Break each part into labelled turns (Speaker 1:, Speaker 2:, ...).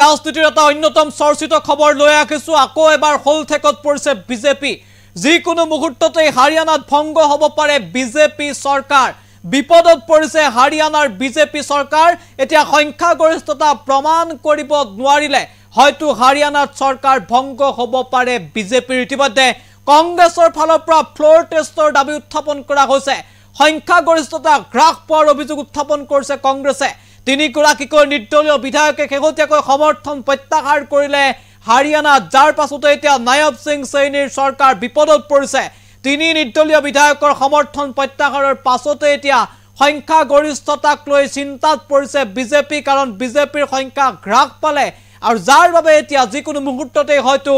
Speaker 1: ৰাজনীতিৰ এটা অন্যতম চৰ্চিত খবৰ লৈ আহিছো আকৌ এবাৰ হলঠেকত পৰিছে বিজেপি যিকোনো মুহূৰ্ততে হাৰিয়ানাত ভংগ হ'ব পাৰে বিজেপি চৰকাৰ বিপদত পৰিছে হাৰিয়ানাৰ বিজেপি চৰকাৰ এতিয়া সংখ্যাগৰিষ্ঠতা প্ৰমাণ কৰিব নোৱাৰিলে হয়তো হাৰিয়ানাত চৰকাৰ ভংগ হ'ব পাৰে বিজেপিৰ ইতিমধ্যে কংগ্ৰেছৰ ফালৰ পৰা ফ্লোৰ টেষ্টৰ দাবী উত্থাপন কৰা হৈছে সংখ্যাগৰিষ্ঠতা হ্ৰাস পোৱাৰ অভিযোগ উত্থাপন কৰিছে কংগ্ৰেছে তিনিগৰাকীকৈ নিৰ্দলীয় বিধায়কে শেহতীয়াকৈ সমৰ্থন প্ৰত্যাহাৰ কৰিলে হাৰিয়ানাত যাৰ পাছতে এতিয়া নায়ব সিং সৈনীৰ চৰকাৰ বিপদত পৰিছে তিনি নিৰ্দলীয় বিধায়কৰ সমৰ্থন প্ৰত্যাহাৰৰ পাছতে এতিয়া সংখ্যাগৰিষ্ঠতাক লৈ চিন্তাত পৰিছে বিজেপি কাৰণ বিজেপিৰ সংখ্যা হ্ৰাস পালে আৰু যাৰ বাবে এতিয়া যিকোনো মুহূৰ্ততে হয়তো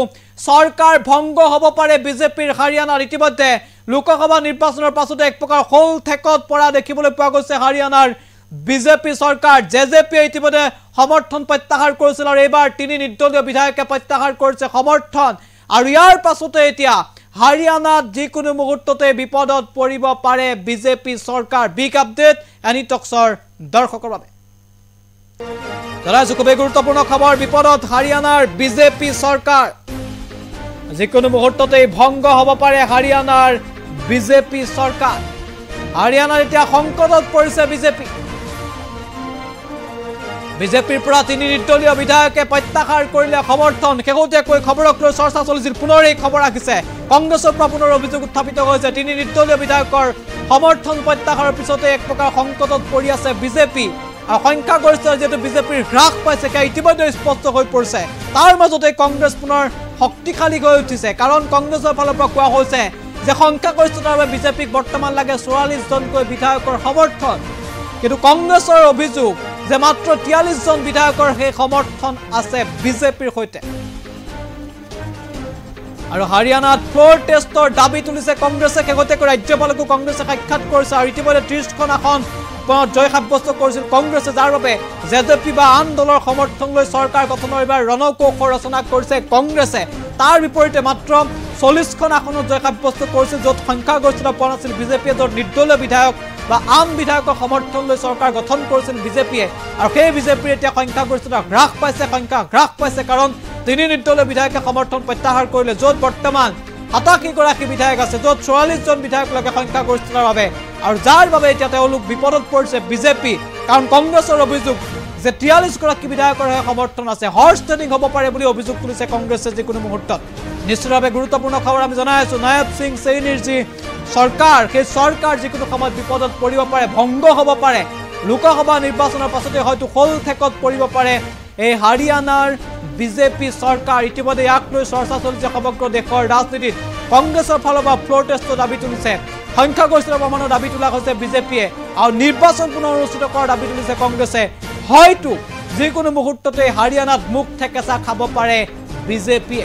Speaker 1: চৰকাৰ ভংগ হ'ব পাৰে বিজেপিৰ হাৰিয়ানাৰ ইতিমধ্যে লোকসভা নিৰ্বাচনৰ পাছতে এক প্ৰকাৰ হলঠেকত পৰা দেখিবলৈ পোৱা গৈছে হাৰিয়ানাৰ বিজেপি চৰকাৰ জেজেপি ইতিমধ্যে সমৰ্থন প্ৰত্যাহাৰ কৰিছিল আৰু এবাৰ তিনি নিৰ্দলীয় বিধায়কে প্ৰত্যাহাৰ কৰিছে সমৰ্থন আৰু ইয়াৰ পাছতে এতিয়া হাৰিয়ানাত যিকোনো মুহূৰ্ততে বিপদত পৰিব পাৰে বিজেপি চৰকাৰ বিগ আপডেট এনি টক্সৰ দৰ্শকৰ বাবে খুবেই গুৰুত্বপূৰ্ণ খবৰ বিপদত হাৰিয়ানাৰ বিজেপি চৰকাৰ যিকোনো মুহূৰ্ততে ভংগ হ'ব পাৰে হাৰিয়ানাৰ বিজেপি চৰকাৰ হাৰিয়ানাৰ এতিয়া সংকটত পৰিছে বিজেপিৰ পৰা তিনি নিৰ্দলীয় বিধায়কে প্ৰত্যাহাৰ কৰিলে সমৰ্থন শেহতীয়াকৈ খবৰক লৈ চৰ্চা চলিছিল পুনৰ এই খবৰ আহিছে কংগ্ৰেছৰ পৰা পুনৰ অভিযোগ উত্থাপিত হৈছে তিনি নিৰ্দলীয় বিধায়কৰ সমৰ্থন প্ৰত্যাহাৰৰ পিছতে এক প্ৰকাৰ সংকটত পৰি আছে বিজেপি আৰু সংখ্যাগৰিষ্ঠতা যেহেতু বিজেপিৰ হ্ৰাস পাইছে সেয়া ইতিমধ্যে স্পষ্ট হৈ পৰিছে তাৰ মাজতে কংগ্ৰেছ পুনৰ শক্তিশালী হৈ উঠিছে কাৰণ কংগ্ৰেছৰ ফালৰ পৰা কোৱা হৈছে যে সংখ্যাগৰিষ্ঠতাৰ বাবে বিজেপিক বৰ্তমান লাগে 44 জনকৈ বিধায়কৰ সমৰ্থন কিন্তু কংগ্ৰেছৰ অভিযোগ যে মাত্ৰ 43 জন বিধায়কৰ সেই সমৰ্থন আছে বিজেপিৰ সৈতে আৰু হাৰিয়ানাত ফ্লোৰ টেষ্টৰ দাবী তুলিছে কংগ্ৰেছে শেহতীয়াকৈ ৰাজ্যপালকো কংগ্ৰেছে সাক্ষাৎ কৰিছে আৰু ইতিমধ্যে 30খন আসন জয় সাব্যস্ত কৰিছিল কংগ্ৰেছে যাৰ বাবে জেজেপি বা আন দলৰ সমৰ্থন লৈ চৰকাৰ গঠনৰ এবাৰ ৰণকৌশল ৰচনা কৰিছে কংগ্ৰেছে তাৰ বিপৰীতে মাত্ৰ 40খন আসনত জয় সাব্যস্ত কৰিছিল য'ত সংখ্যাগৰিষ্ঠতা পোৱা নাছিল বিজেপিয়ে য'ত নিৰ্দলীয় বিধায়ক বা আন বিধায়কৰ সমৰ্থন লৈ চৰকাৰ গঠন কৰিছিল বিজেপিয়ে আৰু সেই বিজেপিৰ এতিয়া সংখ্যাগৰিষ্ঠতা হ্ৰাস পাইছে কাৰণ তিনি নিৰ্দলীয় বিধায়কে সমৰ্থন প্ৰত্যাহাৰ কৰিলে য'ত বৰ্তমান 87 গৰাকী বিধায়ক আছে য'ত 44 জন বিধায়ক লাগে সংখ্যাগৰিষ্ঠতাৰ বাবে আৰু যাৰ বাবে এতিয়া তেওঁলোক বিপদত পৰিছে বিজেপি কাৰণ কংগ্ৰেছৰ অভিযোগ যে 43 গৰাকী বিধায়কৰ সমৰ্থন আছে হৰ্স ট্ৰেডিং হ'ব পাৰে বুলি অভিযোগ তুলিছে কংগ্ৰেছে যিকোনো মুহূৰ্তত নিশ্চিতভাৱে গুৰুত্বপূৰ্ণ খবৰ আমি জনাই আছো নায়ব সিং সৈনীৰ যি চৰকাৰ সেই চৰকাৰ যিকোনো সময়ত বিপদত পৰিব পাৰে ভংগ হ'ব পাৰে লোকসভা নিৰ্বাচনৰ পাছতে হয়তো হলঠেকত পৰিব পাৰে এই হাৰিয়ানাৰ বিজেপি চৰকাৰ ইতিমধ্যে ইয়াক লৈ চৰ্চা চলিছে সমগ্ৰ দেশৰ ৰাজনীতিত কংগ্ৰেছৰ ফালৰ পৰা ফ্লোৰ টেষ্টৰ দাবী তুলিছে সংখ্যাগৰিষ্ঠতা প্ৰমাণৰ দাবী তোলা হৈছে বিজেপিয়ে আৰু নিৰ্বাচন পুনৰ অনুষ্ঠিত কৰাৰ দাবী তুলিছে কংগ্ৰেছে হয়তো যিকোনো মুহূৰ্ততে হাৰিয়ানাত মুখ ঠেকেচা খাব পাৰে বিজেপিয়ে